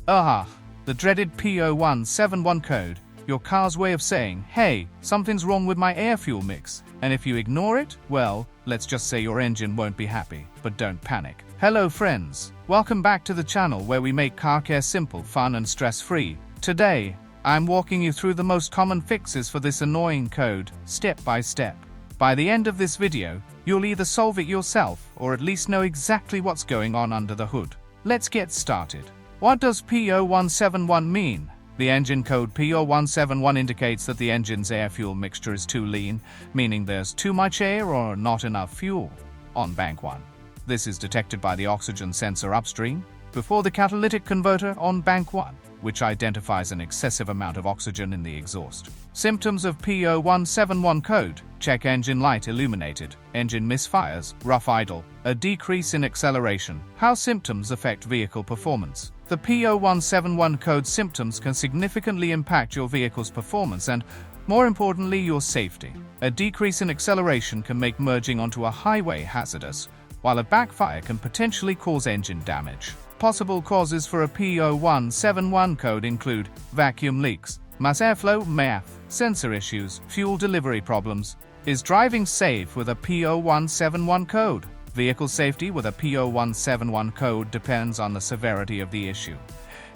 Aha, the dreaded P0171 code, your car's way of saying, hey, something's wrong with my air-fuel mix. And if you ignore it, well, let's just say your engine won't be happy. But don't panic. Hello friends, welcome back to the channel where we make car care simple, fun and stress-free. Today, I'm walking you through the most common fixes for this annoying code, step by step. By the end of this video, you'll either solve it yourself or at least know exactly what's going on under the hood. Let's get started. What does P0171 mean? The engine code P0171 indicates that the engine's air-fuel mixture is too lean, meaning there's too much air or not enough fuel on bank 1. This is detected by the oxygen sensor upstream before the catalytic converter on bank 1, which identifies an excessive amount of oxygen in the exhaust. Symptoms of P0171 code: check engine light illuminated, engine misfires, rough idle, a decrease in acceleration. How symptoms affect vehicle performance. The P0171 code symptoms can significantly impact your vehicle's performance and, more importantly, your safety. A decrease in acceleration can make merging onto a highway hazardous, while a backfire can potentially cause engine damage. Possible causes for a P0171 code include vacuum leaks, mass airflow, MAF, sensor issues, fuel delivery problems. Is driving safe with a P0171 code? Vehicle safety with a P0171 code depends on the severity of the issue.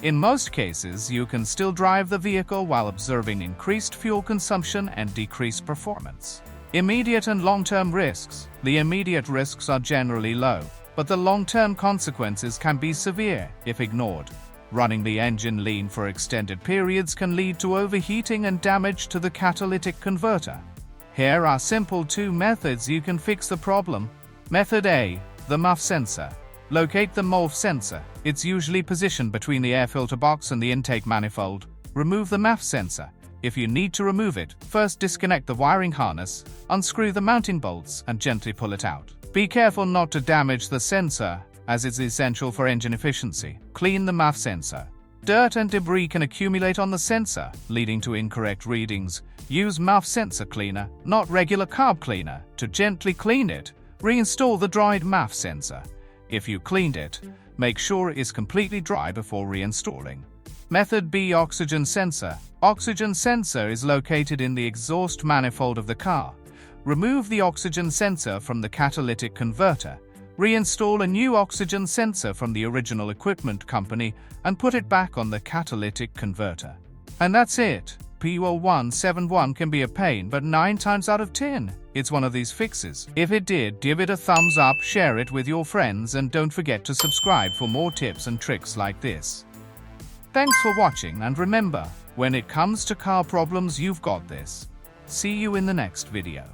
In most cases, you can still drive the vehicle while observing increased fuel consumption and decreased performance. Immediate and long-term risks. The immediate risks are generally low, but the long-term consequences can be severe if ignored. Running the engine lean for extended periods can lead to overheating and damage to the catalytic converter. Here are simple 2 methods you can fix the problem. Method A, the MUF sensor. Locate the MUF sensor. It's usually positioned between the air filter box and the intake manifold. Remove the MUF sensor. If you need to remove it, first disconnect the wiring harness, unscrew the mounting bolts, and gently pull it out. Be careful not to damage the sensor, as it's essential for engine efficiency. Clean the MUF sensor. Dirt and debris can accumulate on the sensor, leading to incorrect readings. Use MUF sensor cleaner, not regular carb cleaner, to gently clean it. Reinstall the dried MUF sensor. If you cleaned it, make sure it is completely dry before reinstalling. Method B, oxygen sensor. Oxygen sensor is located in the exhaust manifold of the car. Remove the oxygen sensor from the catalytic converter. Reinstall a new oxygen sensor from the original equipment company and put it back on the catalytic converter. And that's it. P0171 can be a pain, but 9 times out of 10, it's one of these fixes. If it did, give it a thumbs up, share it with your friends, and don't forget to subscribe for more tips and tricks like this. Thanks for watching, and remember, when it comes to car problems, you've got this. See you in the next video.